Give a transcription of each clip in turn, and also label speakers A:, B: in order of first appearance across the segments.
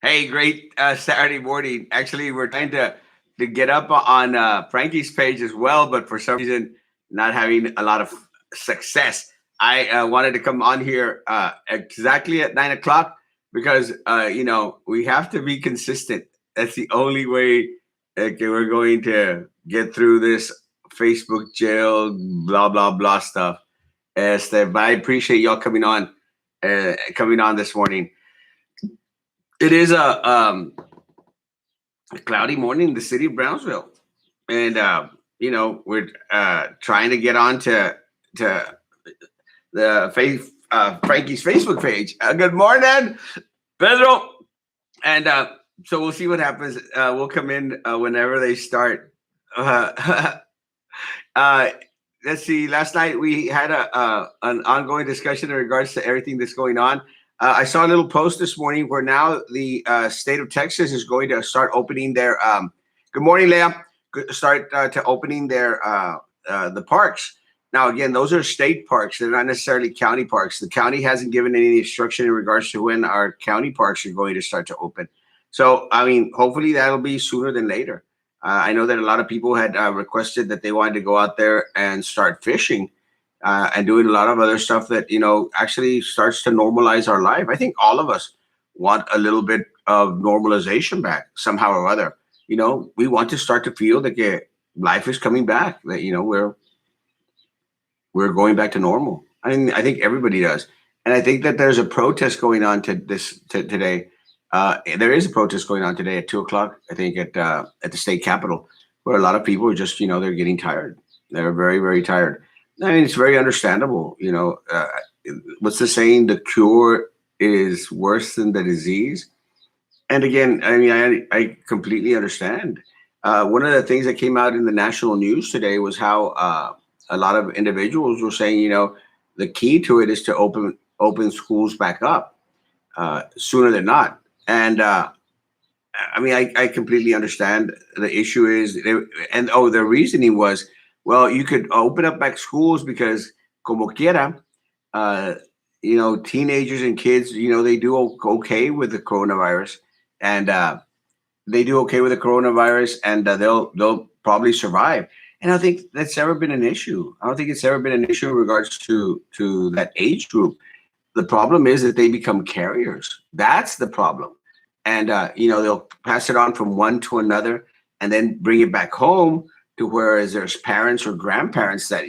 A: Hey, great Saturday morning. Actually, we're trying to get up on Frankie's page as well, but for some reason, not having a lot of success. I wanted to come on here exactly at 9 o'clock because we have to be consistent. That's the only way we're going to get through this Facebook jail, blah blah blah stuff. But I appreciate y'all coming on this morning. It is a cloudy morning in the city of Brownsville, and we're trying to get on to the Frankie's Facebook page. Good morning, Pedro, and so we'll see what happens. We'll come in whenever they start. Uh, uh, let's see. Last night we had an ongoing discussion in regards to everything that's going on. I saw a little post this morning where now the state of Texas is going to start opening their. Good morning, Leah. Start to opening their the parks. Now, again, those are state parks. They're not necessarily county parks. The county hasn't given any instruction in regards to when our county parks are going to start to open. So, I mean, hopefully that'll be sooner than later. I know that a lot of people had requested that they wanted to go out there and start fishing and doing a lot of other stuff that actually starts to normalize our life. I think all of us want a little bit of normalization back somehow or other. We want to start to feel that life is coming back. That we're going back to normal. I mean, I think everybody does, and I think that there's a protest going on today. There is a protest going on today at 2 o'clock. I think at the state capitol, where a lot of people are just they're getting tired. They're very very tired. I mean, it's very understandable. What's the saying? The cure is worse than the disease. And again, I mean, I completely understand. One of the things that came out in the national news today was how a lot of individuals were saying, the key to it is to open schools back up sooner than not. And I mean, I completely understand. The issue is, the reasoning was, well, you could open up back schools because, como quiera, uh, teenagers and kids, they do okay with the coronavirus, and they do okay with the coronavirus, and they'll probably survive. And I don't think that's ever been an issue. I don't think it's ever been an issue in regards to that age group. The problem is that they become carriers. That's the problem. And they'll pass it on from one to another, and then bring it back home to whereas there's parents or grandparents that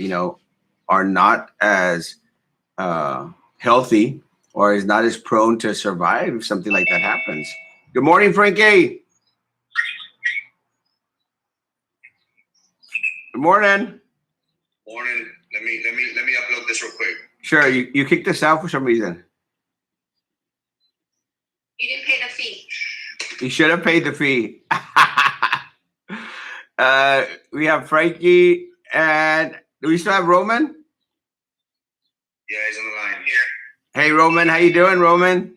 A: are not as healthy or is not as prone to survive if something like that happens. Good morning, Frankie. Good morning.
B: Morning. Let me upload this real quick.
A: Sure, you kicked us out for some reason.
C: You didn't pay the fee.
A: You should have paid the fee. We have Frankie, and do we still have Roman?
B: Yeah, he's on the line here.
A: Hey, Roman, how you doing, Roman?
B: Doing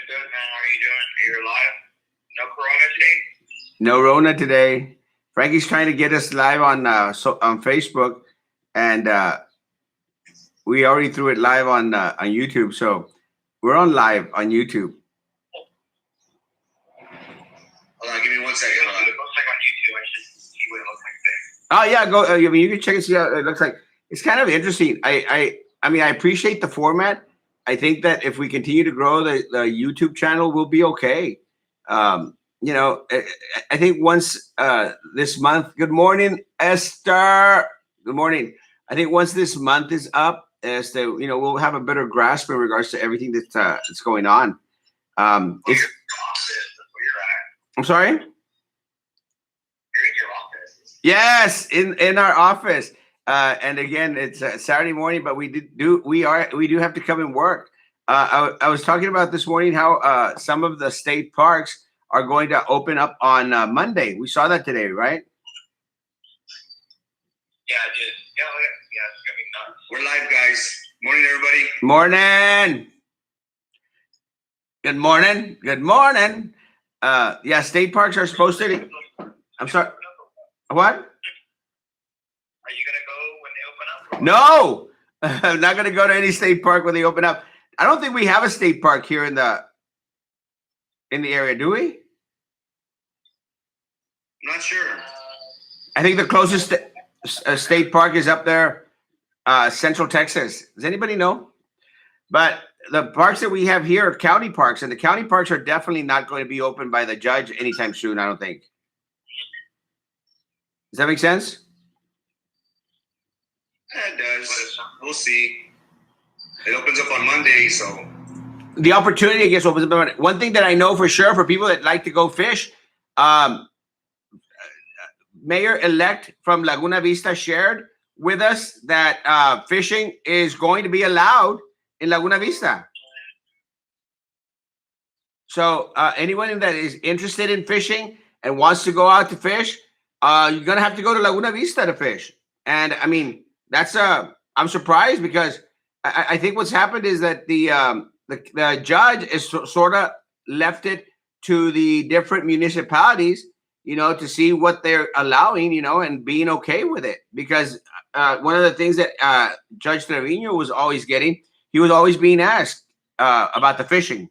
B: good, man. How are you doing? You're live? No corona today?
A: No Rona today. Frankie's trying to get us live on Facebook, and we already threw it live on YouTube. So we're on live on YouTube.
B: Hold on, give me 1 second. Hold on. It looks like on YouTube. I should see what it looks like there.
A: Oh yeah, go. I mean, you can check and see how it looks like. It's kind of interesting. I mean, I appreciate the format. I think that if we continue to grow the YouTube channel, we'll be okay. I think once this month. Good morning, Esther. Good morning. I think once this month is up, Esther, we'll have a better grasp in regards to everything that's going on. It's. I'm sorry.
B: You're in your office.
A: Yes, in our office. And again, it's Saturday morning, but we do have to come and work. I was talking about this morning how some of the state parks are going to open up on Monday. We saw that today, right?
B: Yeah, I did. Yeah, it's gonna be nuts. We're live, guys. Morning, everybody.
A: Morning. Good morning. Good morning. Yeah, state parks are supposed to. I'm sorry. What?
B: Are you gonna go when they open up?
A: No, I'm not going to go to any state park when they open up. I don't think we have a state park here in the in the area, do we?
C: I'm not sure.
A: I think the closest state park is up there, Central Texas. Does anybody know? But the parks that we have here are county parks, and the county parks are definitely not going to be opened by the judge anytime soon, I don't think. Does that make sense?
C: Yeah, it does. We'll see. It opens up on Monday, so.
A: The opportunity, I guess, opens up on Monday. One thing that I know for sure for people that like to go fish, Mayor-elect from Laguna Vista shared with us that fishing is going to be allowed in Laguna Vista. So anyone that is interested in fishing and wants to go out to fish, you're gonna have to go to Laguna Vista to fish. And I mean, that's I'm surprised because I think what's happened is that the judge is sort of left it to the different municipalities, to see what they're allowing, and being okay with it. Because one of the things that Judge Trevino was always getting, he was always being asked about the fishing,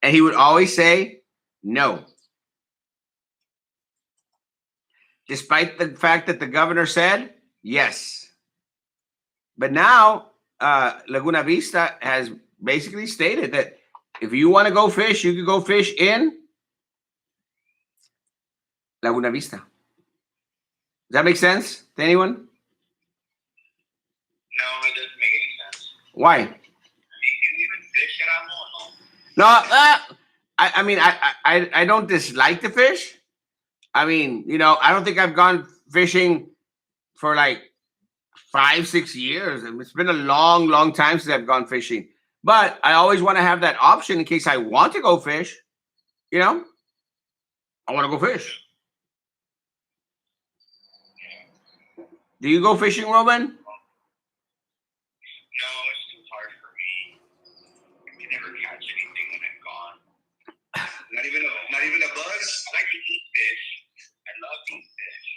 A: and he would always say no. Despite the fact that the governor said yes. But now Laguna Vista has basically stated that if you want to go fish, you can go fish in Laguna Vista. Does that make sense to anyone?
B: No, it doesn't make any sense.
A: Why?
B: Do you even fish, Erasmo, or
A: No, I mean, I don't dislike to fish. I mean, I don't think I've gone fishing for like 5-6 years. And it's been a long, long time since I've gone fishing. But I always want to have that option in case I want to go fish. I want to go fish. Do you go fishing, Roman?
B: No, it's too hard for me. I can never catch anything when I'm gone.
C: Not even a buzz?
B: I like to eat fish. I love to eat fish.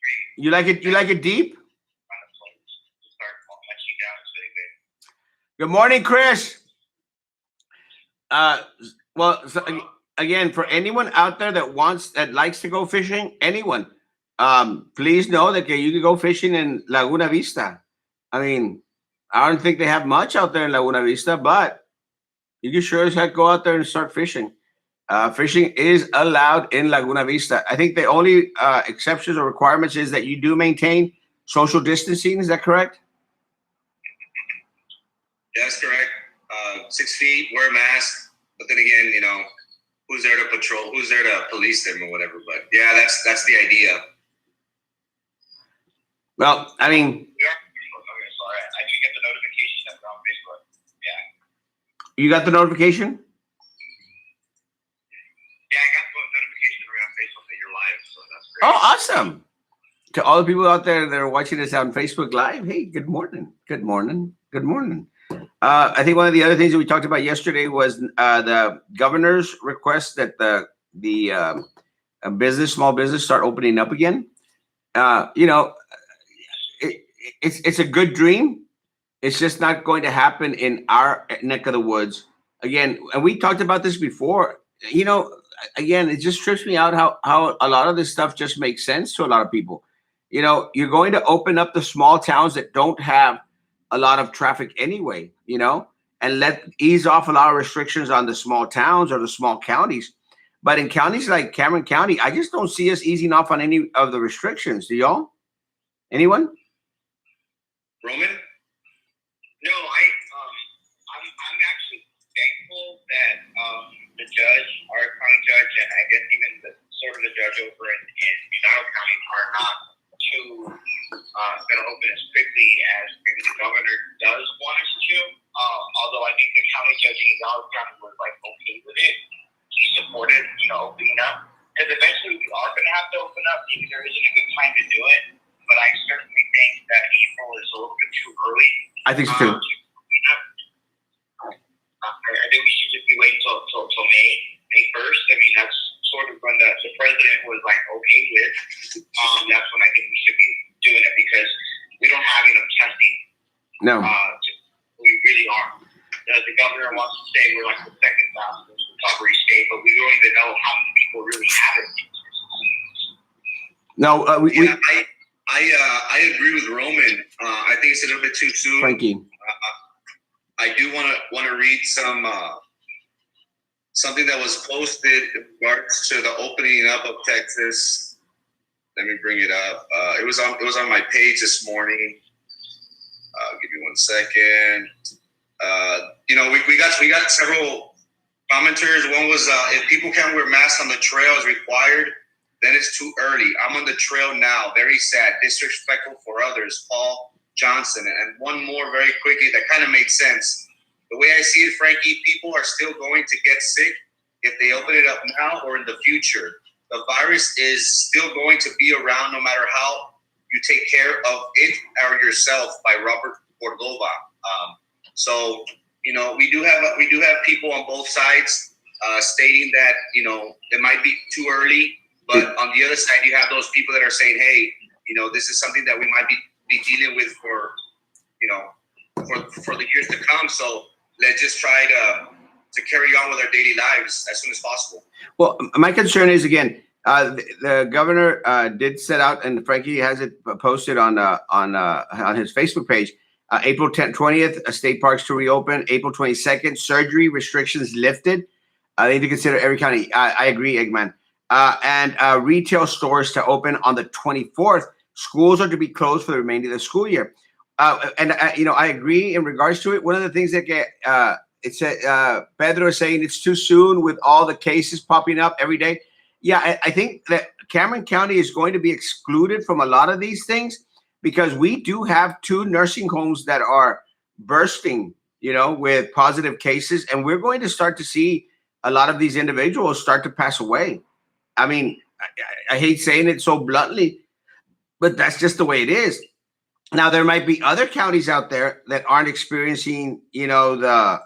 B: Great.
A: You like it? You like it deep?
B: On the float to start touching down. It's really good.
A: Good morning, Chris. Well, so, again, for anyone out there that likes to go fishing, anyone, please know that you can go fishing in Laguna Vista. I mean, I don't think they have much out there in Laguna Vista, but you can sure as heck go out there and start fishing. Fishing is allowed in Laguna Vista. I think the only exceptions or requirements is that you do maintain social distancing. Is that correct?
C: Yeah, that's correct. 6 feet, wear a mask. But then again, who's there to patrol? Who's there to police them or whatever? But yeah, that's the idea.
A: Well, I mean,
B: Okay, sorry. I do get the notification that we're on Facebook. Yeah.
A: you got the notification?
B: Yeah, I got the notification that we're on Facebook that you're live, so that's great.
A: Oh, awesome. To all the people out there that are watching us on Facebook Live, hey, good morning. Good morning. Good morning. I think one of the other things that we talked about yesterday was the governor's request that the small business start opening up again. It's a good dream. It's just not going to happen in our neck of the woods. Again, and we talked about this before. Again, it just trips me out how a lot of this stuff just makes sense to a lot of people. You're going to open up the small towns that don't have a lot of traffic anyway, and ease off a lot of restrictions on the small towns or the small counties. But in counties like Cameron County, I just don't see us easing off on any of the restrictions. Do y'all? Anyone?
C: Roman?
B: No, I'm actually thankful that the judge, our county judge, and I guess even the judge over in Hidalgo County are not too going to open as quickly as maybe the governor does want us to. Although I think the county judge in Hidalgo County was okay with it. He supported, opening up. Because eventually we are going to have to open up. Maybe there isn't a good time to do it. But I certainly think that April is a little bit too early.
A: I think so too.
B: I think we should just be waiting till May 1st. I mean, that's sort of when the president was okay with. That's when I think we should be doing it because we don't have enough testing.
A: No.
B: We really are. The the governor wants to say we're like the second fastest recovery state, but we don't even know how many people really have it.
A: No,
C: I agree with Roman. I think it's a little bit too soon.
A: Frankie.
C: I do want to read something that was posted in regards to the opening up of Texas. Let me bring it up. It was on my page this morning. Give me 1 second. We got several commenters. One was if people can't wear masks on the trail as required, then it's too early. I'm on the trail now. Very sad. Disrespectful for others. Paul Johnson. And one more very quickly that kind of makes sense. The way I see it, Frankie, people are still going to get sick if they open it up now or in the future. The virus is still going to be around no matter how you take care of it or yourself, by Robert Cordova. So we do have people on both sides stating that it might be too early, but on the other side you have those people that are saying, hey, this is something that we might be dealing with for the years to come. So let's just try to carry on with our daily lives as soon as possible.
A: Well, my concern is, again, the governor did set out, and Frankie has it posted on his Facebook page. April 10th, 20th, state parks to reopen. April 22nd, surgery restrictions lifted. They need to consider every county. I agree, Eggman. And retail stores to open on the 24th. Schools are to be closed for the remainder of the school year. I agree in regards to it. One of the things that Pedro is saying it's too soon with all the cases popping up every day. Yeah, I think that Cameron County is going to be excluded from a lot of these things because we do have 2 nursing homes that are bursting, with positive cases. And we're going to start to see a lot of these individuals start to pass away. I mean, I hate saying it so bluntly, but that's just the way it is. Now, there might be other counties out there that aren't experiencing, the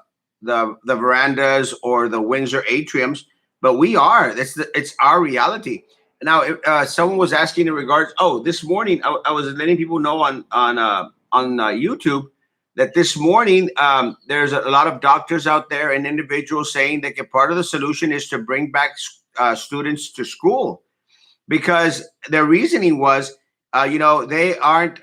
A: verandas or the Windsor atriums, but we are. It's our reality. Now, someone was asking in regards. Oh, this morning I was letting people know on YouTube that this morning there's a lot of doctors out there and individuals saying that part of the solution is to bring back students to school, because their reasoning was, they aren't,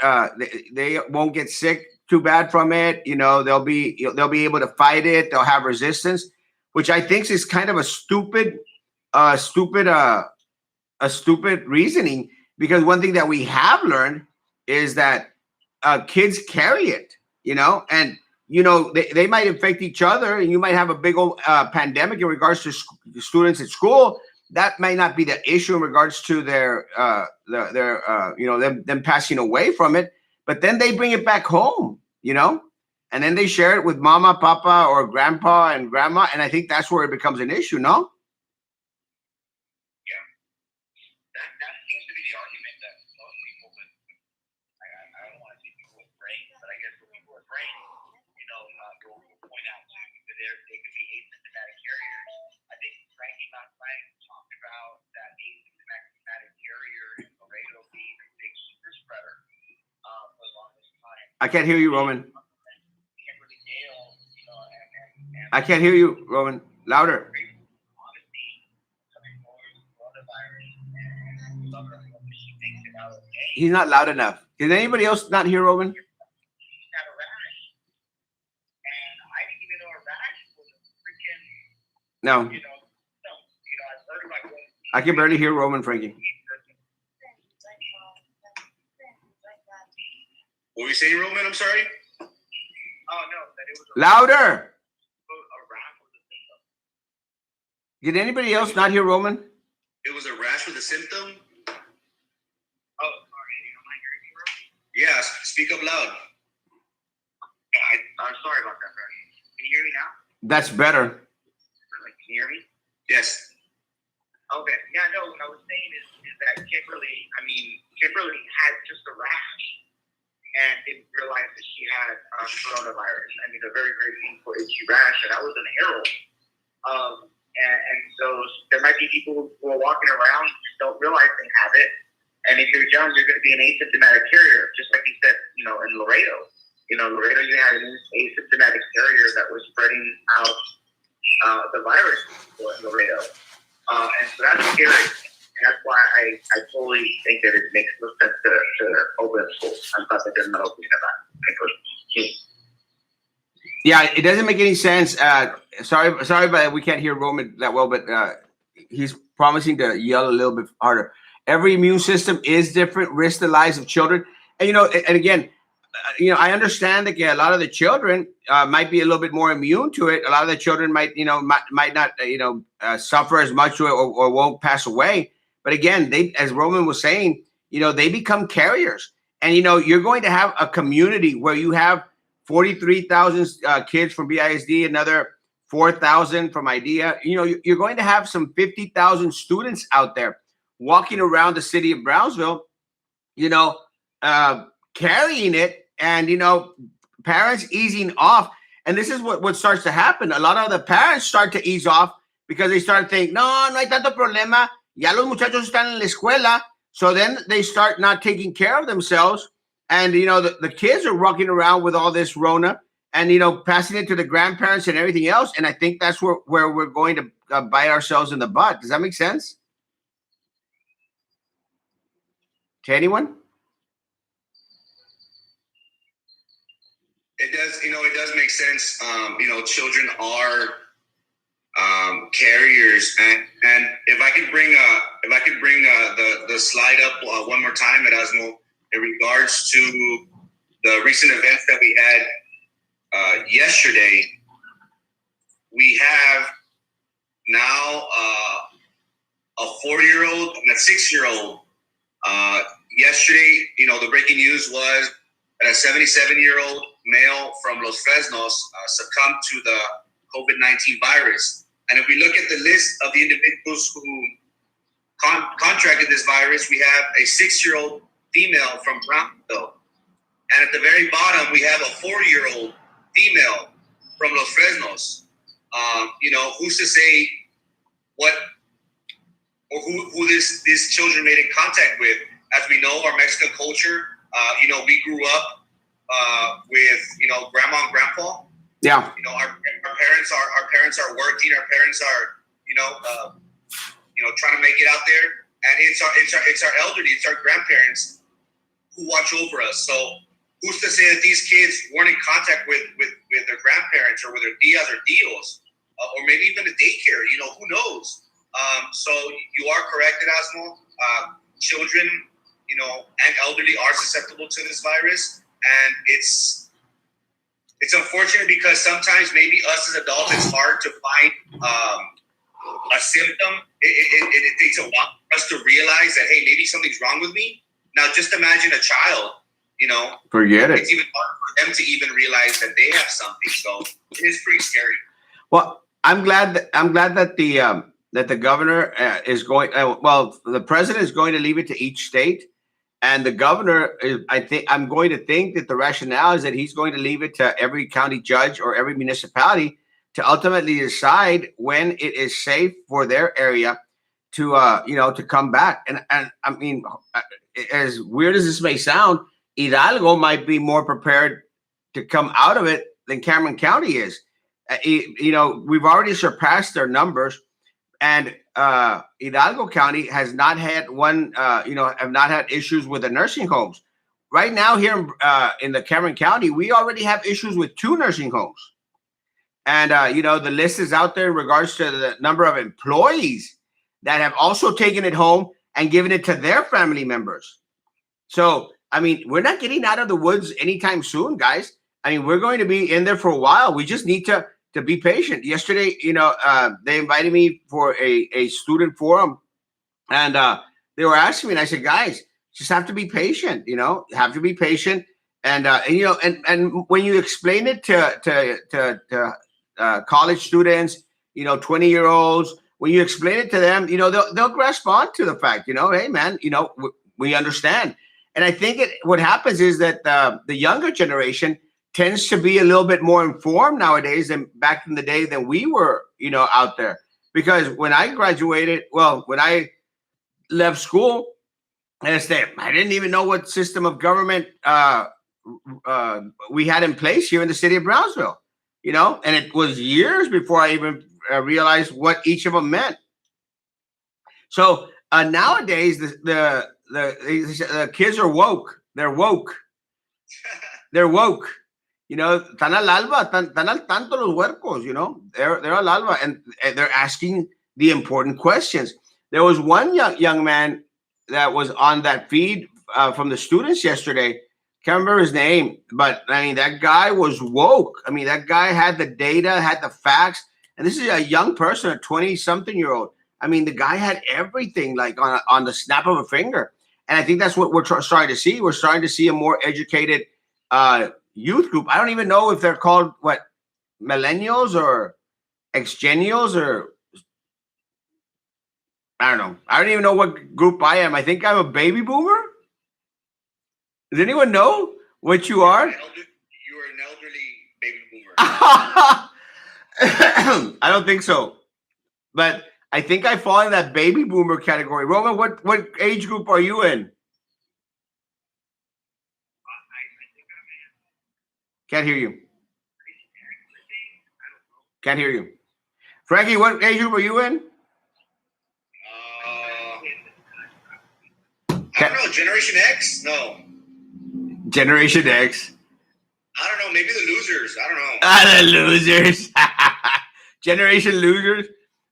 A: they won't get sick too bad from it. They'll be able to fight it. They'll have resistance, which I think is kind of a stupid reasoning, because one thing that we have learned is that kids carry it, and they might infect each other, and you might have a big old pandemic in regards to students at school. That may not be the issue in regards to them passing away from it, but then they bring it back home, and then they share it with mama, papa, or grandpa and grandma, and I think that's where it becomes an issue, no?
B: Yeah, that seems to be the argument that most people with, I don't want to say people with brains, but I guess for people with brains, will point out to that they could be asymptomatic carriers. I think Frankie last night talked about that asymptomatic carrier in Laredo being a big super spreader for the longest time.
A: I can't hear you, Roman. I can't hear you, Roman. Louder. He's not loud enough. Can anybody else not hear Roman? No. I can barely hear Roman, Frankie.
C: What were you saying, Roman? I'm sorry.
B: Oh no, that it was
A: louder. Did anybody else not hear Roman?
C: It was a rash with a symptom.
B: Oh, sorry. Am I hearing you, bro?
C: Yeah, speak up loud.
B: I'm sorry about that, bro. Can you hear me now?
A: That's better.
B: Can you hear me?
C: Yes.
B: Okay. Yeah, no, what I was saying is that Kimberly had just a rash and didn't realize that she had coronavirus. I mean, a very, very painful itchy rash, and that was an arrow. And so there might be people who are walking around who don't realize they have it. And if you're young, you're going to be an asymptomatic carrier, just like you said, in Laredo. Laredo, you had an asymptomatic carrier that was spreading out the virus in Laredo. And so that's scary. And that's why I totally think that it makes no sense to open schools. I'm glad that they're not opening about.
A: Yeah, it doesn't make any sense. Sorry, but we can't hear Roman that well, but he's promising to yell a little bit harder. Every immune system is different, risk the lives of children. And, and again, I understand that a lot of the children might be a little bit more immune to it. A lot of the children might not, suffer as much or won't pass away. But again, as Roman was saying, they become carriers. And, you're going to have a community where you have 43,000 kids from BISD, another 4,000 from IDEA. You're going to have some 50,000 students out there walking around the city of Brownsville, carrying it, and parents easing off. And this is what starts to happen. A lot of the parents start to ease off because they start thinking, no hay tanto problema, ya los muchachos están en la escuela. So then they start not taking care of themselves, and the kids are walking around with all this Rona, and passing it to the grandparents and everything else. And I think that's where we're going to bite ourselves in the butt. Does that make sense to anyone?
C: It does, it does make sense. Children are carriers, and if I could bring the slide up one more time, Erasmo, in regards to the recent events that we had yesterday. We have now a 4-year-old and a 6-year-old. Yesterday, the breaking news was that a 77-year-old male from Los Fresnos succumbed to the COVID-19 virus. And if we look at the list of the individuals who contracted this virus, we have a 6-year-old female from Brownsville. And at the very bottom, we have a 4-year-old female from Los Fresnos. Who's to say what or who these children made in contact with? As we know, our Mexican culture, we grew up with grandma and grandpa.
A: Yeah.
C: Our parents are working. Our parents are trying to make it out there, and it's our elderly, it's our grandparents who watch over us. So who's to say that these kids weren't in contact with their grandparents or with their tias or tios, or maybe even a daycare? Who knows? So you are correct, Erasmo. Children, and elderly are susceptible to this virus, and it's unfortunate because sometimes maybe us as adults, it's hard to find a symptom. It takes a while for us to realize that, hey, maybe something's wrong with me. Now, just imagine a child,
A: forget it.
C: It's even hard for them to even realize that they have something. So it is pretty scary.
A: Well, I'm glad that the governor is going. The president is going to leave it to each state. And the governor, I'm going to think that the rationale is that he's going to leave it to every county judge or every municipality to ultimately decide when it is safe for their area to to come back. And I mean, as weird as this may sound, Hidalgo might be more prepared to come out of it than Cameron County is. We've already surpassed their numbers. And Hidalgo County has not had have not had issues with the nursing homes. Right now here in the Cameron County, we already have issues with 2 nursing homes. And, the list is out there in regards to the number of employees that have also taken it home and given it to their family members. So, I mean, we're not getting out of the woods anytime soon, guys. I mean, we're going to be in there for a while. We just need to be patient. Yesterday, they invited me for a student forum, and they were asking me, and I said, guys, just have to be patient, have to be patient. And when you explain it to college students, 20-year-olds, when you explain it to them, they'll grasp on to the fact, hey man, we understand. And I think what happens is that the younger generation tends to be a little bit more informed nowadays than back in the day than we were, out there. Because when I graduated, when I left school, I didn't even know what system of government we had in place here in the city of Brownsville, and it was years before I even realized what each of them meant. So nowadays, the kids are woke. They're woke. They're woke. Tan al alba, tan al tanto los huercos. They're al alba, and they're asking the important questions. There was one young man that was on that feed from the students yesterday. Can't remember his name, but I mean that guy was woke. I mean that guy had the data, had the facts, and this is a young person, a 20-something-year-old. I mean the guy had everything like on the snap of a finger, and I think that's what we're starting to see. We're starting to see a more educated youth group. I don't even know if they're called what, millennials or exennials, or I don't know. I don't even know what group I am. I think I'm a baby boomer. Does anyone know what you are?
C: You are an elderly baby boomer.
A: I don't think so, but I think I fall in that baby boomer category. Roman, what age group are you in? Can't hear you. Can't hear you. Frankie, what age group are you in?
C: I don't know. Generation X? No.
A: Generation X.
C: I don't know. Maybe the losers. I don't know.
A: The losers. Generation losers.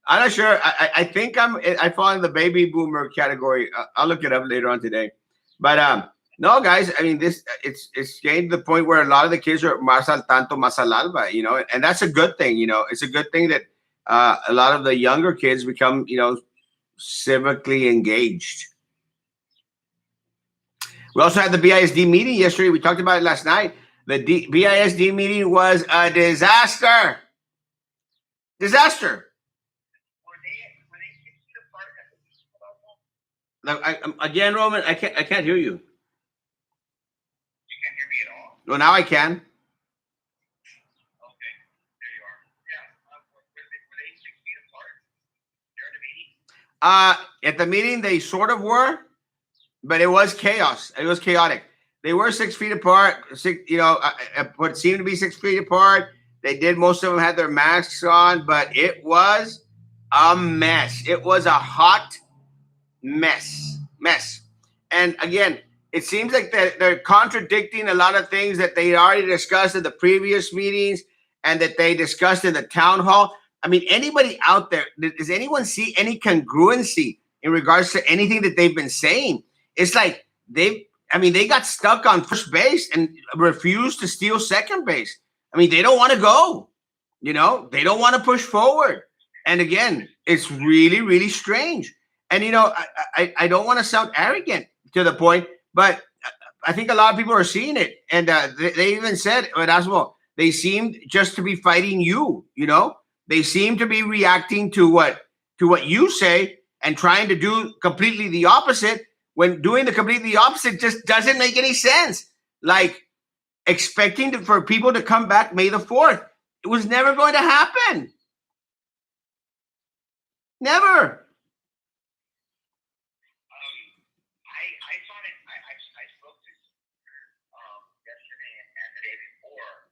A: I'm not sure. I think I fall in the baby boomer category. I'll look it up later on today. But no, guys. I mean, it's getting to the point where a lot of the kids are más al tanto, más al alba. And that's a good thing. It's a good thing that a lot of the younger kids become civically engaged. We also had the BISD meeting yesterday. We talked about it last night. The BISD meeting was a disaster. Disaster. Again, Roman, I can't hear you.
B: You can't hear me at all?
A: Well, now I can.
B: Okay, there you are. Yeah. Were they 6 feet apart during the meeting?
A: At the meeting, they sort of were, but it was chaos. It was chaotic. They were 6 feet apart. What seemed to be 6 feet apart. They did. Most of them had their masks on, but it was a mess. It was a hot mess. And again, it seems like they're contradicting a lot of things that they already discussed in the previous meetings and that they discussed in the town hall. I mean, anybody out there, does anyone see any congruency in regards to anything that they've been saying? It's like they got stuck on first base and refused to steal second base. I mean, they don't want to go. They don't want to push forward. And again, it's really, really strange. And, I don't want to sound arrogant to the point, but I think a lot of people are seeing it. And they even said, Erasmo, they seemed just to be fighting you, They seem to be reacting to what you say and trying to do completely the opposite, when doing the completely opposite just doesn't make any sense. Like expecting for people to come back May the 4th. It was never going to happen. Never.
B: I thought it. I spoke to yesterday and the day before,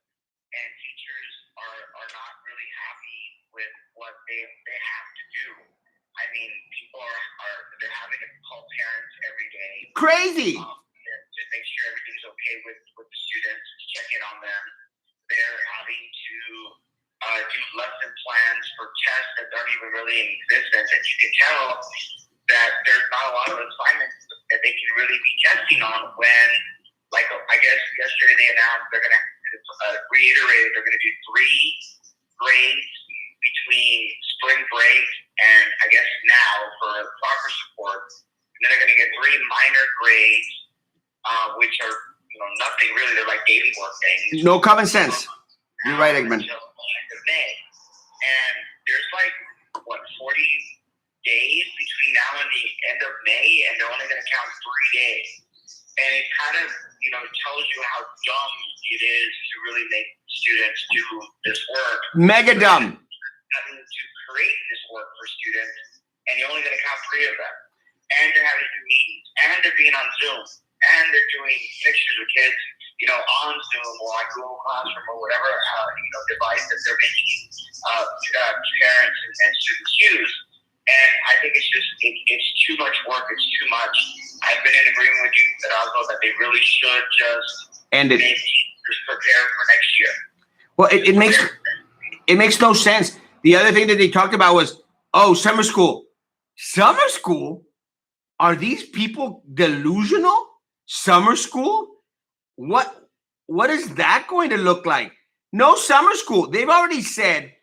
B: and teachers are not really happy with what they have to do. I mean, people they're having to call parents every day.
A: Crazy.
B: To make sure everything's okay with the students, check in on them. They're having to do lesson plans for tests that aren't even really in existence, and you can tell that there's not a lot of assignments that they can really be testing on when, like, I guess yesterday they announced they're going to reiterate they're going to do 3 grades between spring break and I guess now for soccer support, and then they're going to get 3 minor grades, which are nothing really. They're like daily work things.
A: No common sense. You're right, Eggman.
B: And there's like 40 days between now and the end of May, and they're only going to count 3 days. And it kind of tells you how dumb it is to really make students do this work.
A: Mega dumb.
B: Having to create this work for students, and you're only going to count 3 of them. And they're having to do meetings, and they're being on Zoom, and they're doing pictures of kids, on Zoom or on Google Classroom or whatever, device that they're making parents and students use. And I think it's too much work. It's too much. I've been in agreement with you, Erasmo, that they really should just
A: end it.
B: make teachers prepare for next year.
A: Well, it makes no sense. The other thing that they talked about was, summer school. Summer school? Are these people delusional? Summer school? What is that going to look like? No summer school. They've already said,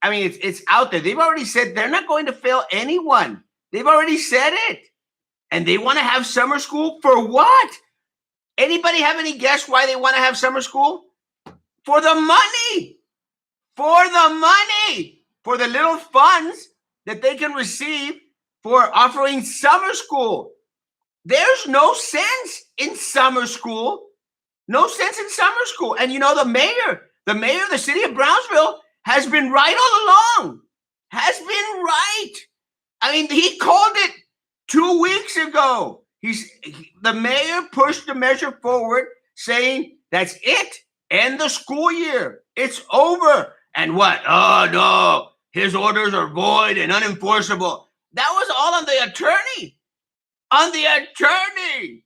A: I mean, it's out there. They've already said they're not going to fail anyone. They've already said it. And they want to have summer school for what? Anybody have any guess why they want to have summer school? For the money. For the money. For the little funds that they can receive for offering summer school. There's no sense in summer school. No sense in summer school. And the mayor of the city of Brownsville has been right all along. Has been right. I mean, he called it 2 weeks ago. The mayor pushed the measure forward saying, that's it. End the school year. It's over. And what? Oh, no. His orders are void and unenforceable. That was all on the attorney. On the attorney.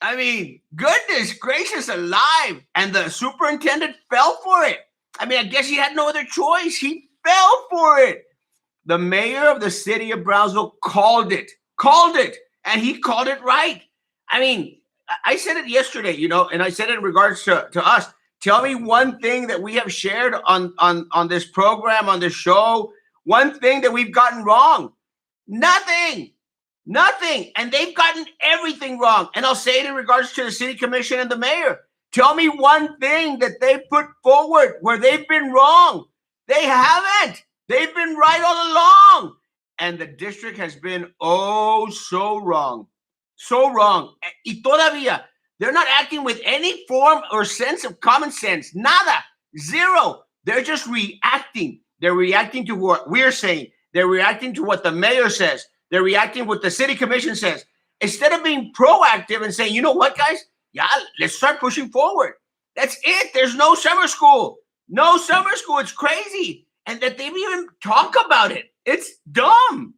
A: I mean, goodness gracious alive. And the superintendent fell for it. I mean, I guess he had no other choice. He fell for it. The mayor of the city of Brownsville called it, and he called it right. I mean, I said it yesterday, and I said it in regards to us. Tell me one thing that we have shared on this program, on this show, one thing that we've gotten wrong. Nothing. And they've gotten everything wrong. And I'll say it in regards to the city commission and the mayor. Tell me one thing that they put forward where they've been wrong. They haven't. They've been right all along. And the district has been so wrong. So wrong. Y todavía, they're not acting with any form or sense of common sense. Nada. Zero. They're just reacting. They're reacting to what we're saying. They're reacting to what the mayor says. They're reacting to what the city commission says. Instead of being proactive and saying, you know what, guys? Yeah, let's start pushing forward. That's it. There's no summer school. No summer school. It's crazy. And that they even talk about it. It's dumb.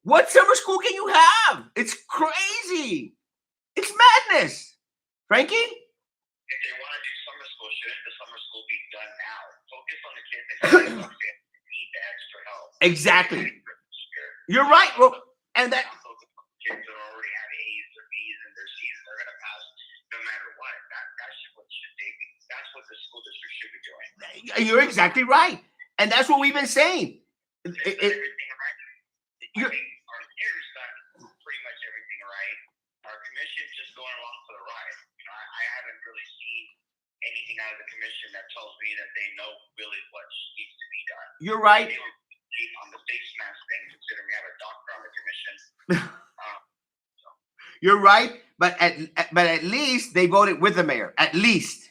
A: What summer school can you have? It's crazy. It's madness. Frankie?
B: If they want to do summer school, shouldn't the summer school be done now? Focus on the kids that need the extra help.
A: Exactly. You're right. Well, and that
B: kids that already have A's or B's in their season, they're going to pass no matter what. That's what the school district should be doing.
A: You're exactly right. And that's what we've been saying.
B: Everything right. I think our mayor's done pretty much everything right. Our commission's just going along for the ride. I haven't really seen anything out of the commission that tells me that they know really what needs to be done.
A: You're right.
B: They were on the face mask thing, considering we have a doctor on the commission.
A: You're right, but at least they voted with the mayor. At least,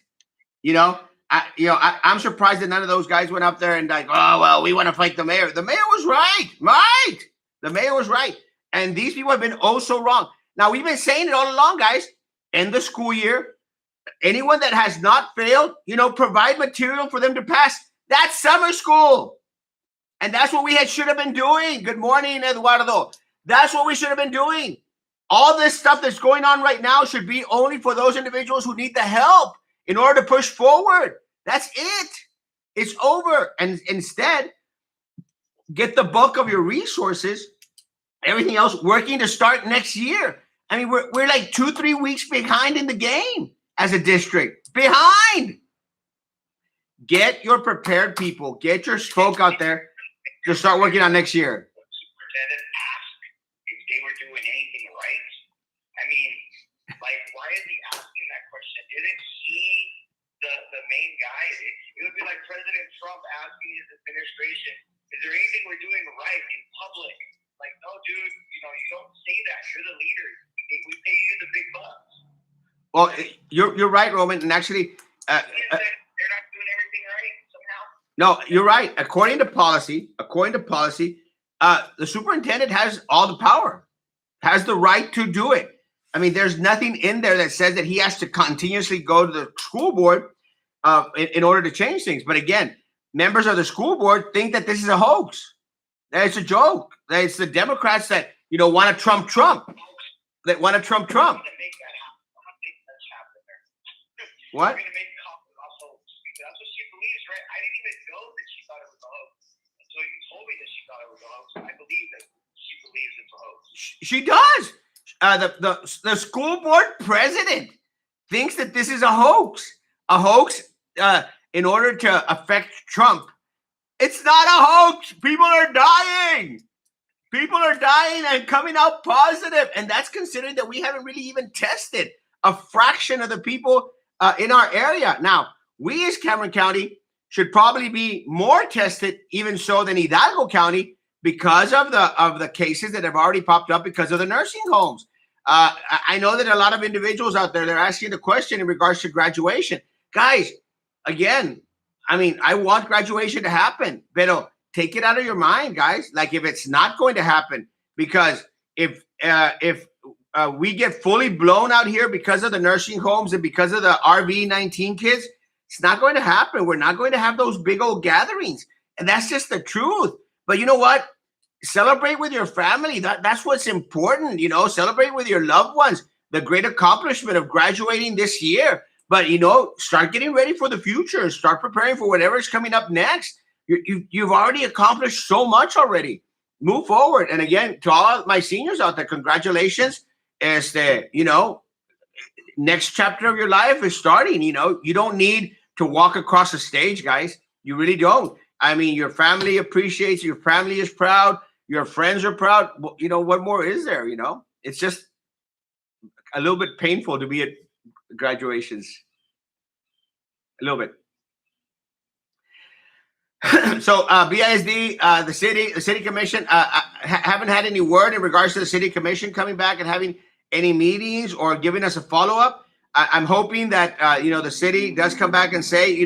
A: I'm surprised that none of those guys went up there and like, oh well, we want to fight the mayor. The mayor was right. The mayor was right, and these people have been so wrong. Now we've been saying it all along, guys. End the school year. Anyone that has not failed, provide material for them to pass. That's summer school, and that's what we should have been doing. Good morning, Eduardo. That's what we should have been doing. All this stuff that's going on right now should be only for those individuals who need the help in order to push forward. That's it. It's over. And instead, get the bulk of your resources, everything else working to start next year. I mean, we're like 2-3 weeks behind in the game as a district. Behind. Get your prepared people. Get your folk out there to start working on next year.
B: Superintendent asked if they were doing anything right. I mean, why is he asking that question? Isn't he the main guy? It would be like President Trump asking his administration, is there anything we're doing right in public? Like, no, dude, you don't say that. You're the leader. We pay you the big bucks.
A: Well, you're right, Roman. And actually,
B: they're not doing everything right somehow.
A: No, you're right. According to policy, the superintendent has all the power, has the right to do it. I mean, there's nothing in there that says that he has to continuously go to the school board in order to change things. But again, members of the school board think that this is a hoax. That it's a joke. That it's the Democrats that want to Trump, that want to Trump.
B: I'm gonna make that happen. I'm gonna make that happen there.
A: What?
B: I'm gonna make coffee off hoax because that's what she believes, right? I didn't even know that she thought it was a hoax until you told me that she thought it was a hoax. I believe that she believes it's a hoax.
A: She does. The school board president thinks that this is a hoax. A hoax in order to affect Trump. It's not a hoax. People are dying. People are dying and coming out positive. And that's considering that we haven't really even tested a fraction of the people in our area. Now, we as Cameron County should probably be more tested, even so, than Hidalgo County because of the cases that have already popped up because of the nursing homes. I know that a lot of individuals out there, they're asking the question in regards to graduation. Guys, again, I mean, I want graduation to happen, but take it out of your mind, guys. Like if it's not going to happen, because if we get fully blown out here because of the nursing homes and because of the RV-19 kids, it's not going to happen. We're not going to have those big old gatherings. And that's just the truth. But you know what? Celebrate with your family. That's what's important. Celebrate with your loved ones. The great accomplishment of graduating this year. But, start getting ready for the future. Start preparing for whatever is coming up next. You've already accomplished so much already. Move forward. And again, to all my seniors out there, congratulations. As next chapter of your life is starting. You don't need to walk across the stage, guys. You really don't. I mean, your family appreciates, your family is proud, your friends are proud. Well, what more is there? It's just a little bit painful to be at graduations. A little bit. So BISD, the city commission, haven't had any word in regards to the city commission coming back and having any meetings or giving us a follow-up. I'm hoping that the city does come back and say,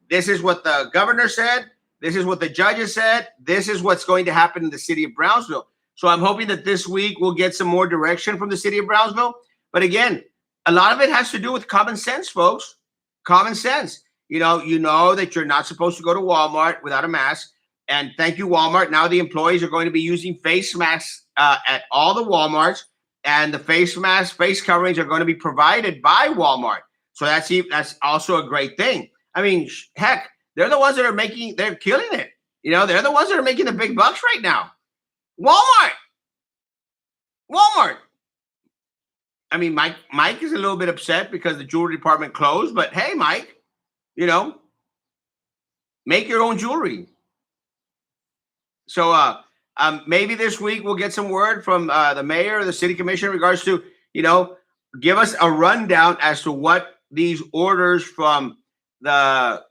A: this is what the governor said, this is what the judges said, this is what's going to happen in the city of Brownsville. So I'm hoping that this week we'll get some more direction from the city of Brownsville. But again, a lot of it has to do with common sense, folks. Common sense. You know that you're not supposed to go to Walmart without a mask. And thank you, Walmart. Now the employees are going to be using face masks at all the Walmarts. And the face masks, face coverings are going to be provided by Walmart. So that's also a great thing. I mean, heck, they're the ones that they're killing it. They're the ones that are making the big bucks right now. Walmart. I mean, Mike is a little bit upset because the jewelry department closed, but hey, Mike, make your own jewelry. So maybe this week we'll get some word from the mayor or the city commission in regards to, give us a rundown as to what these orders from the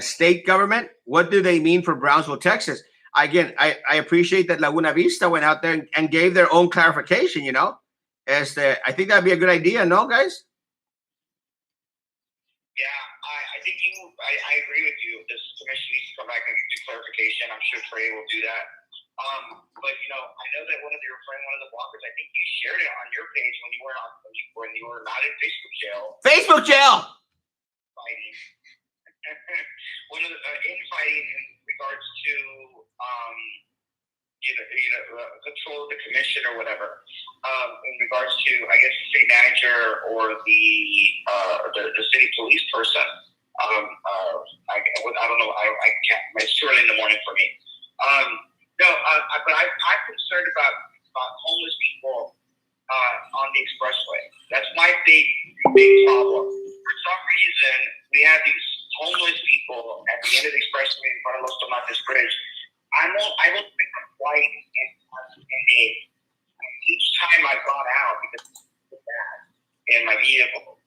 A: state government, what do they mean for Brownsville, Texas? Again, I appreciate that Laguna Vista went out there and gave their own clarification, I think that'd be a good idea, no, guys?
B: Yeah, I think I agree with you. This commission needs to come back and do clarification. I'm sure Trey will do that. But I know that one of the bloggers, I think you shared it on your page when you were not in Facebook jail.
A: Facebook jail.
B: Fighting. One of the infighting in regards to control of the commission or whatever. In regards to, I guess, the city manager or the city police person. I don't know. I can't. It's too early in the morning for me. But I'm concerned about homeless people on the expressway. That's my big problem. For some reason, we have these homeless people at the end of the expressway in front of Los Tomates Bridge. I don't think I'm white and each time I've gone out because it's bad in my vehicle,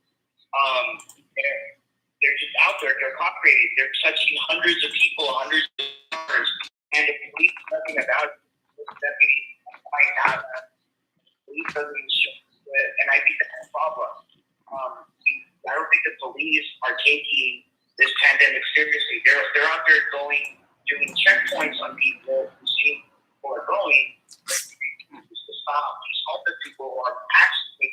B: they're just out there. They're congregating. They're touching hundreds of people, hundreds of cars, and the police nothing about it. The deputy find out. The police doesn't show it, and I think that's a problem. I don't think the police are taking this pandemic seriously. They're out there doing checkpoints on people who see people are going to stop these homeless people who are actually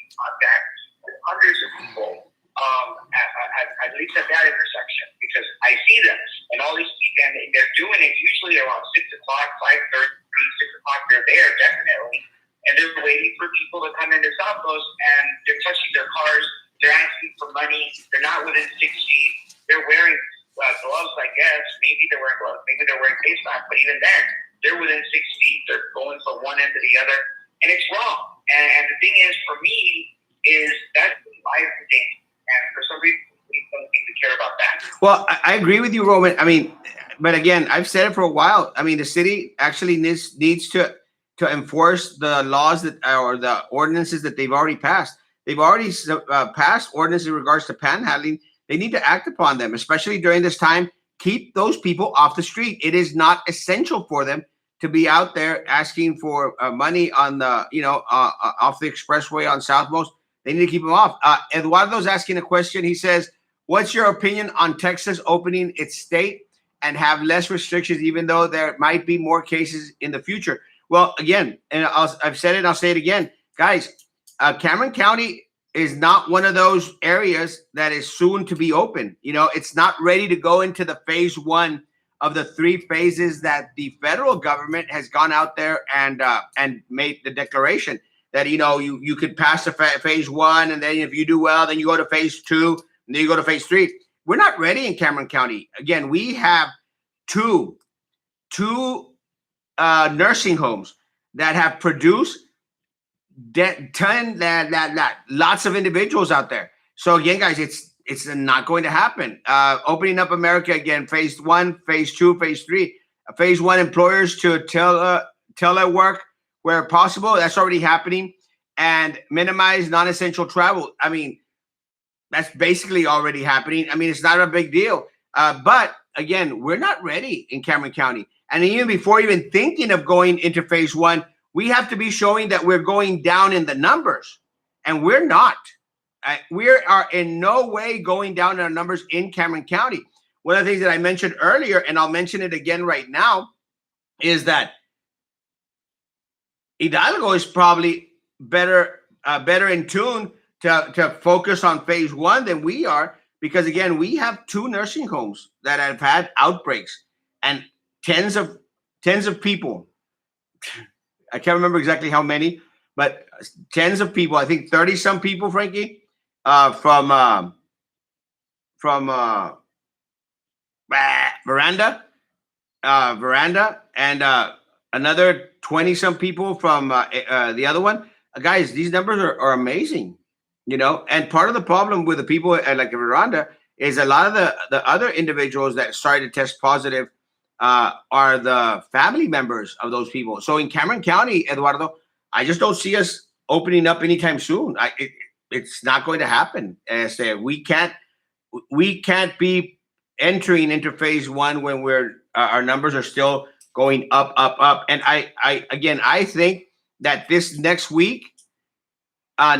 B: least at that intersection, because I see them and all these people, and they're doing it usually around 6:00, 5:30, 6:00. They're there definitely, and they're waiting for people to come into South Coast, and they're touching their cars. They're asking for money. They're not within 6 feet. They're wearing gloves, I guess. Maybe they're wearing gloves. Maybe they're wearing face masks. But even then, they're within 6 feet. They're going from one end to the other, and it's wrong. And the thing is, for me, is that's life and thing. And for some reason, we don't seem to care about that.
A: Well, I agree with you, Roman. I mean, but again, I've said it for a while. I mean, the city actually needs to enforce the laws that or the ordinances that they've already passed. They've already passed ordinances in regards to panhandling. They need to act upon them, especially during this time. Keep those people off the street. It is not essential for them to be out there asking for money on the, off the expressway on Southmost. They need to keep them off. Eduardo's asking a question. He says, what's your opinion on Texas opening its state and have less restrictions, even though there might be more cases in the future? Well, again, and I've said it, I'll say it again. Guys, Cameron County is not one of those areas that is soon to be open. It's not ready to go into the phase 1 of the 3 phases that the federal government has gone out there and made the declaration that, you could pass the phase 1, and then if you do well, then you go to phase 2, and then you go to phase 3. We're not ready in Cameron County. Again, we have two nursing homes that have produced lots of individuals out there. So again, guys, it's not going to happen. Opening up America again, phase 1, phase 2, phase 3. Phase 1, employers to telework where possible. That's already happening. And minimize non-essential travel. I mean, that's basically already happening. I mean, it's not a big deal. But again, we're not ready in Cameron County. And even before even thinking of going into phase 1, we have to be showing that we're going down in the numbers, and we're not. We are in no way going down in our numbers in Cameron County. One of the things that I mentioned earlier, and I'll mention it again right now, is that Hidalgo is probably better in tune to focus on phase 1 than we are, because again, we have 2 nursing homes that have had outbreaks and tens of people. I can't remember exactly how many, but tens of people. I think 30 some people, Frankie, from Veranda, and another 20 some people from the other one. Guys, these numbers are amazing, And part of the problem with the people like Veranda is a lot of the other individuals that started to test positive are the family members of those people. So in Cameron County, Eduardo, I just don't see us opening up anytime soon. It's not going to happen. As I said, we can't be entering into phase 1 when our numbers are still going up. And I think that this next week, I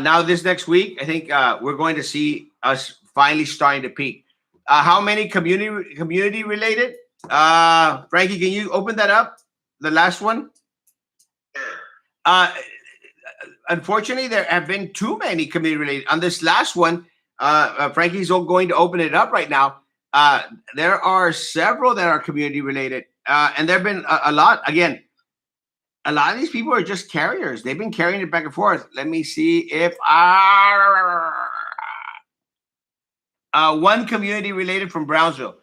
A: think we're going to see us finally starting to peak. How many community related? Frankie, can you open that up? The last one? Unfortunately, there have been too many community related. On this last one, Frankie's going to open it up right now. There are several that are community related. And there have been a lot. Again, a lot of these people are just carriers. They've been carrying it back and forth. Let me see if one community related from Brownsville,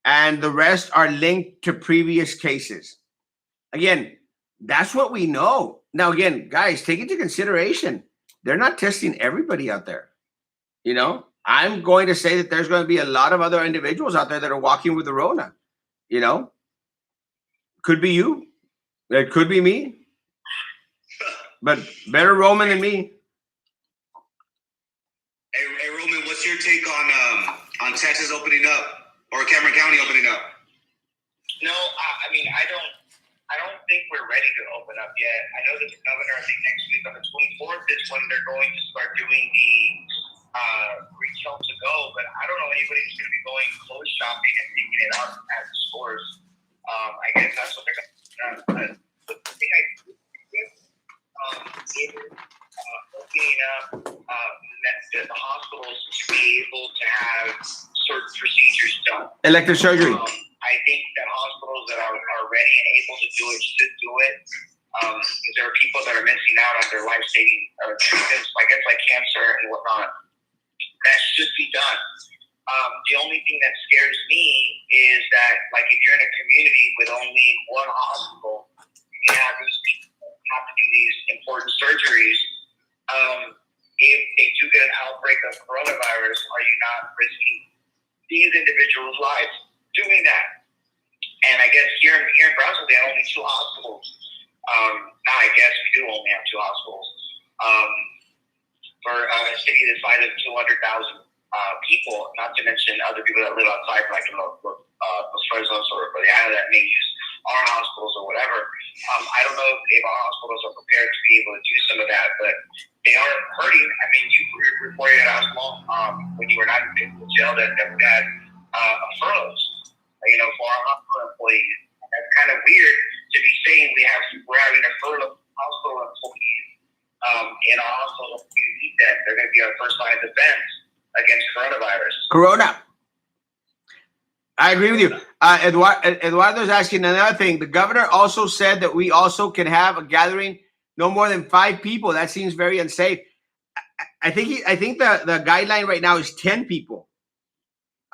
A: and the rest are linked to previous cases. Again, that's what we know. Now, again, guys, take into consideration, they're not testing everybody out there. I'm going to say that there's going to be a lot of other individuals out there that are walking with the Rona. Could be you. It could be me. But better Roman than me.
C: Hey, Roman, what's your take on Texas opening up or Cameron County opening up?
B: No, I mean, I don't think we're ready to open up yet. I know that the governor, I think next week on the 24th is when they're going to start doing the retail to go, but I don't know anybody who's going to be going clothes shopping and picking it up at the stores. I guess that's what they're going to do. But the thing I do think is opening up the hospitals to be able to have sort
A: Elective surgery.
B: I think that hospitals that are ready and able to do it should do it. Because there are people that are missing out on their life-saving treatments, I guess like cancer and whatnot. That should be done. The only thing that scares me is that, like, if you're in a community with only one hospital, you have these people who have to do these important surgeries. If they do get an outbreak of coronavirus, are you not risking these individuals' lives doing that? And I guess here in Brazil, they have only 2 hospitals. Now, I guess we do only have 2 hospitals for a city the size of 200,000 people, not to mention other people that live outside, like Los Fresnos or the island that may use our hospitals or whatever. I don't know if our hospitals are prepared to be able to do some of that, but they are hurting. I mean, you reported at Erasmo when you were not in jail that we had furloughs, for our hospital employees. That's kind of weird to be saying we're having a furlough hospital employees in our hospital. We need that. They're going to be our first line of defense against coronavirus.
A: Corona. I agree with you. Eduardo's asking another thing. The governor also said that we also can have a gathering no more than 5 people. That seems very unsafe. I think the guideline right now is 10 people.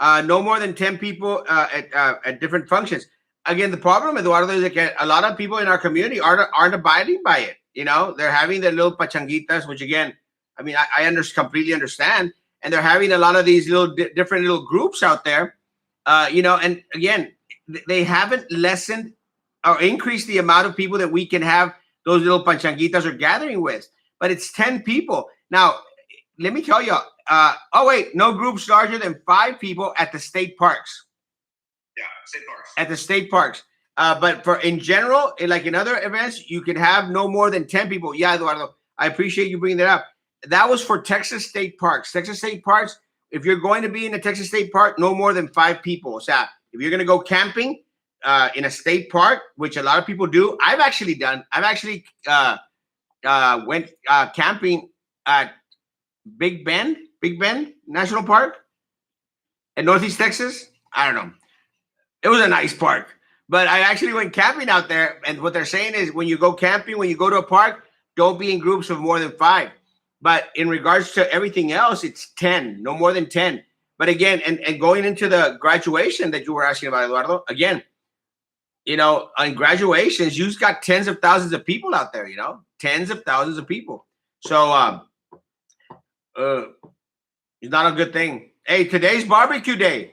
A: No more than 10 people at different functions. Again, the problem, Eduardo, is that a lot of people in our community aren't abiding by it. They're having their little pachanguitas, which again, I mean, I completely understand. And they're having a lot of these little different little groups out there, and again, they haven't lessened or increased the amount of people that we can have those little panchanguitas or gathering with. But it's 10 people. Now, let me tell you, no groups larger than 5 people at the state parks.
C: Yeah, state parks.
A: At the state parks. But in general, like in other events, you can have no more than 10 people. Yeah, Eduardo, I appreciate you bringing that up. That was for Texas state parks. Texas state parks, if you're going to be in a Texas state park, no more than 5 people. So if you're going to go camping in a state park, which a lot of people do, I've actually went camping at Big Bend National Park in Northeast Texas. I don't know. It was a nice park. But I actually went camping out there. And what they're saying is when you go camping, when you go to a park, don't be in groups of more than 5. But in regards to everything else, it's 10, no more than 10. But again, and going into the graduation that you were asking about, Eduardo, again, on graduations, you've got tens of thousands of people out there, tens of thousands of people. So it's not a good thing. Hey, today's barbecue day.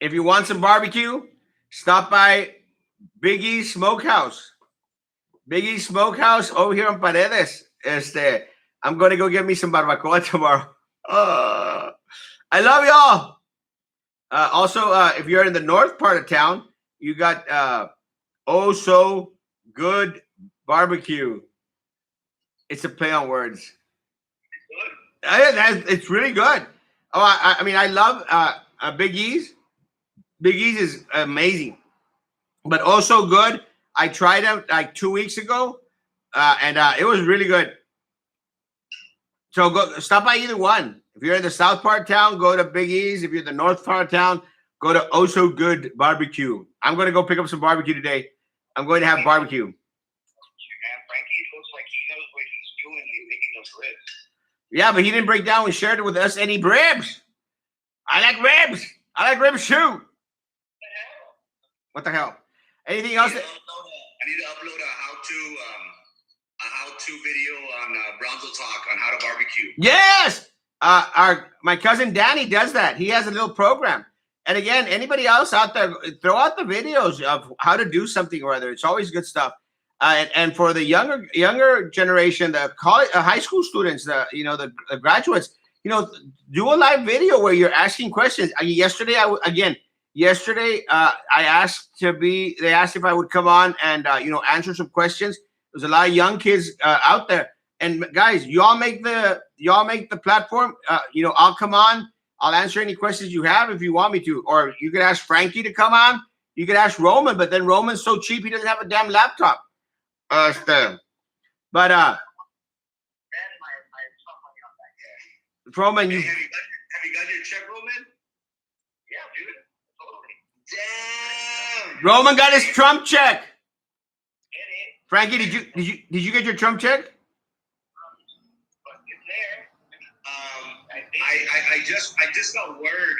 A: If you want some barbecue, stop by Big E's Smokehouse. Big E's Smokehouse over here on Paredes. I'm going to go get me some barbacoa tomorrow. I love y'all. Also, if you're in the north part of town, you got So Good Barbecue. It's a play on words. It's really good. I mean, I love Big E's. Big E's is amazing, but also good. I tried it like 2 weeks ago, and it was really good. So go stop by either one. If you're in the south part of town, go to Big E's. If you're in the north part of town, go to Oh So Good Barbecue. I'm going to go pick up some barbecue today. I'm going to have barbecue.
B: Man, Frankie looks like he knows what he's doing. He's making those ribs.
A: Yeah, but he didn't break down and share it with us any ribs. I like ribs. I like ribs too. What the hell? Anything else?
C: I need to upload a how-to video on Bronzo Talk on how to barbecue.
A: Yes. My cousin Danny does that. He has a little program. And again, anybody else out there, throw out the videos of how to do something or other. It's always good stuff. And for the younger generation, the college, high school students, the graduates, do a live video where you're asking questions. Yesterday, I asked they asked if I would come on and, answer some questions. There's a lot of young kids out there. And guys, y'all make the platform. I'll come on. I'll answer any questions you have if you want me to. Or you could ask Frankie to come on. You could ask Roman, but then Roman's so cheap he doesn't have a damn laptop. Roman,
C: have you got your check, Roman?
B: dude. Totally.
C: Damn.
A: Roman got his Trump check.
B: Get it.
A: Frankie, did you get your Trump check?
B: But it's there.
C: I just got word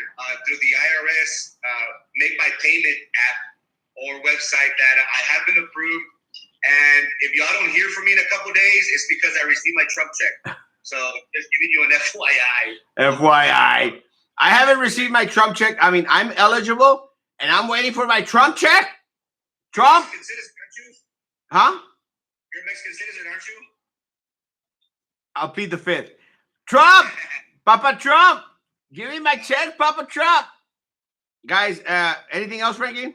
C: through the IRS make my payment app or website that I have been approved. And if y'all don't hear from me in a couple days, it's because I received my Trump check. So just giving you an FYI.
A: FYI. I haven't received my Trump check. I mean, I'm eligible, and I'm waiting for my Trump check. Trump?
C: You're a Mexican citizen, aren't you?
A: Huh?
C: You're a Mexican citizen, aren't you?
A: I'll plead the fifth. Trump! Papa Trump! Give me my check, Papa Trump! Guys, anything else, Frankie?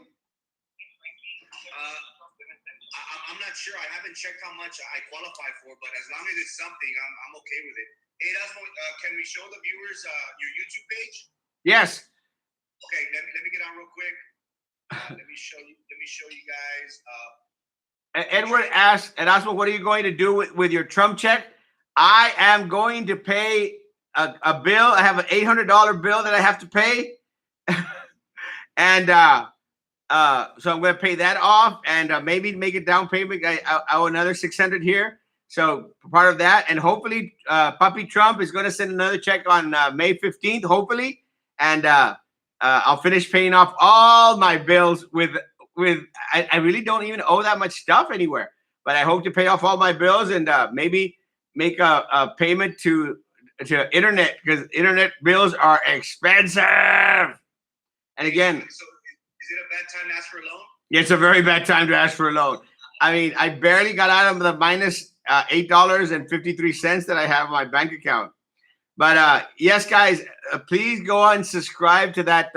C: I'm not sure. I haven't checked how much I qualify for, but as long as it's something, I'm okay with it. Hey, Erasmo, can we show the viewers your YouTube page?
A: Yes.
C: Okay, let me get on real quick. Let me show you guys.
A: Edward asked, Erasmo, what are you going to do with your Trump check? I am going to pay a bill. I have an $800 bill that I have to pay. And so I'm going to pay that off and maybe make a down payment. I owe another $600 here. So part of that. And hopefully Puppy Trump is going to send another check on May 15th, hopefully. And I'll finish paying off all my bills with I really don't even owe that much stuff anywhere. But I hope to pay off all my bills and maybe make a payment to internet, because internet bills are expensive. And again,
C: So is it a bad time to ask for a loan?
A: it's a very bad time to ask for a loan. I mean, I barely got out of the minus $8.53 that I have in my bank account. But yes, guys, please go on and subscribe to that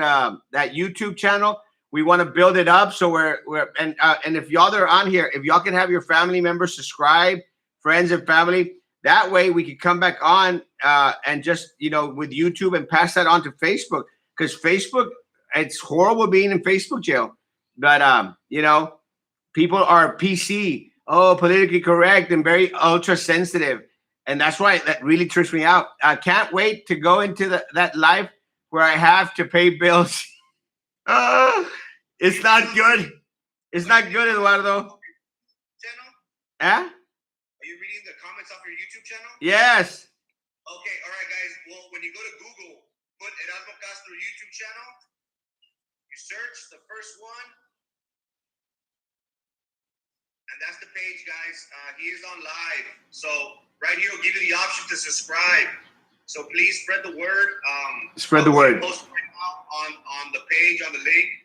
A: YouTube channel. We want to build it up, so and if y'all that are on here, if y'all can have your family members subscribe, friends and family, that way we can come back on and just with YouTube and pass that on to Facebook, because Facebook, it's horrible being in Facebook jail. But people are PC, politically correct and very ultra sensitive. And that's why that really trips me out. I can't wait to go into that life where I have to pay bills. It's not good. It's not good, Eduardo.
C: Channel?
A: Huh?
C: Are you reading the comments off your YouTube channel?
A: Yes.
C: Okay, all right, guys. Well, when you go to Google, put Erasmo Castro YouTube channel. You search the first one, and that's the page, guys. He is on live. So right here will give you the option to subscribe. So please spread the word.
A: Spread the word.
C: Post right now on the page, on the link.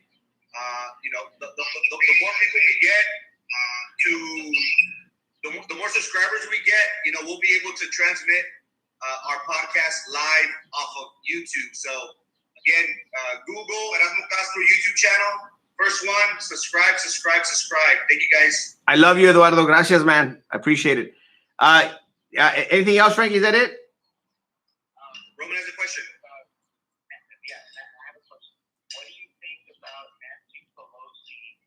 C: The more people we get, the more subscribers we get, we'll be able to transmit our podcast live off of YouTube. So again, Google Erasmo Castro YouTube channel. First one, subscribe. Thank you, guys.
A: I love you, Eduardo. Gracias, man. I appreciate it. Anything else, Frankie? Is that it?
C: Roman has a question.
B: Yeah, I have a question. What do you think about Nancy Pelosi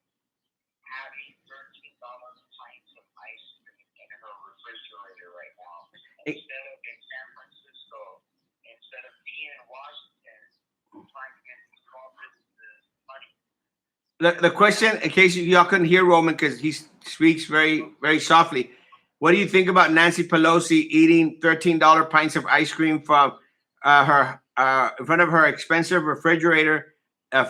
B: having $13 pints of ice cream in her refrigerator right now? Instead of in San Francisco, instead of being in Washington, trying to get these small businesses money.
A: The question, in case y'all couldn't hear Roman because he speaks very, very softly. What do you think about Nancy Pelosi eating $13 pints of ice cream from her in front of her expensive refrigerator,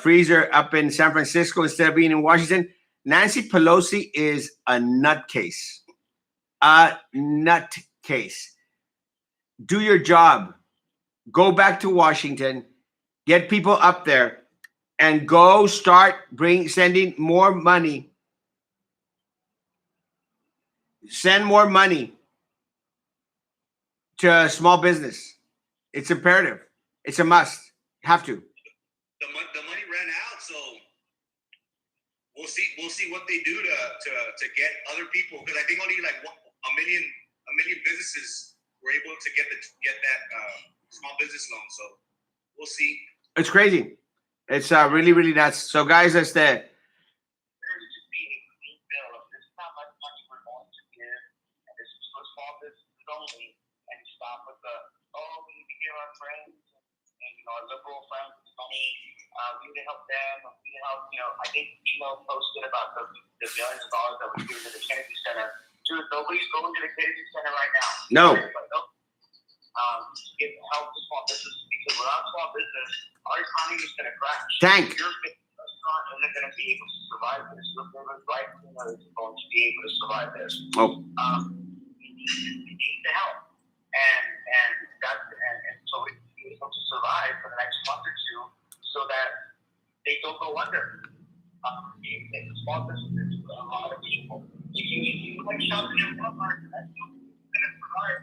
A: freezer up in San Francisco instead of being in Washington? Nancy Pelosi is a nutcase. A nutcase. Do your job. Go back to Washington. Get people up there. And go start sending more money. Send more money to small business. It's imperative. It's a must. Have to.
C: The money ran out, so we'll see what they do to get other people, because I think only like a million businesses were able to get that small business loan. So we'll see.
A: It's crazy. It's really, really nuts. So, guys, that's the.
B: There should be a clean bill of this is how much money we're going to give, and this is for small businesses only, and stop with the we need to give our friends and our liberal friends money We need to help them. We need to help, I think posted about the billions of dollars that was given to the Kennedy Center. Dude, nobody's going to the Kennedy Center right now.
A: No.
B: Give help to small business, because without small business, our economy is going to crash.
A: Tank.
B: Your restaurant isn't going to be able to survive this. Your favorite dry cleaner isn't going to be able to survive this.
A: Oh.
B: We need the help, and so we need to be able to survive for the next month or two, so that they don't go under. Small businesses, a lot of people. If you like shopping at Walmart, that's going to survive.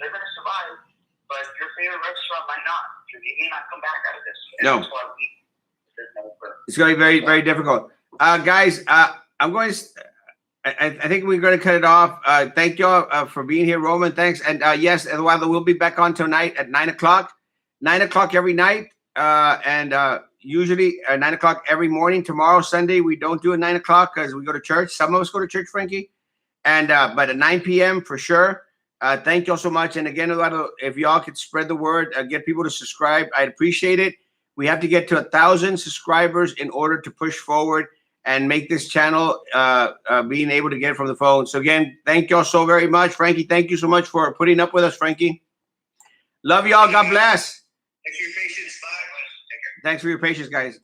B: They're going to survive, but your favorite restaurant might not. You may not come back out of this.
A: No.
B: That's why
A: It's going to be very, very difficult. Guys, I'm going to, I think we're going to cut it off. Thank you all for being here, Roman. Thanks. And yes, Eduardo, we'll be back on tonight at 9 o'clock. 9 o'clock every night. And usually 9 o'clock every morning. Tomorrow, Sunday, we don't do it 9 o'clock because we go to church. Some of us go to church, Frankie. And but at 9 p.m. for sure. Thank you all so much. And again, Eduardo, if y'all could spread the word, get people to subscribe, I'd appreciate it. We have to get to 1,000 subscribers in order to push forward and make this channel being able to get it from the phone. So again, thank y'all so very much. Frankie, thank you so much for putting up with us, Frankie. Love y'all. God bless.
C: Thanks for your patience. Bye.
A: Thanks for your patience, guys.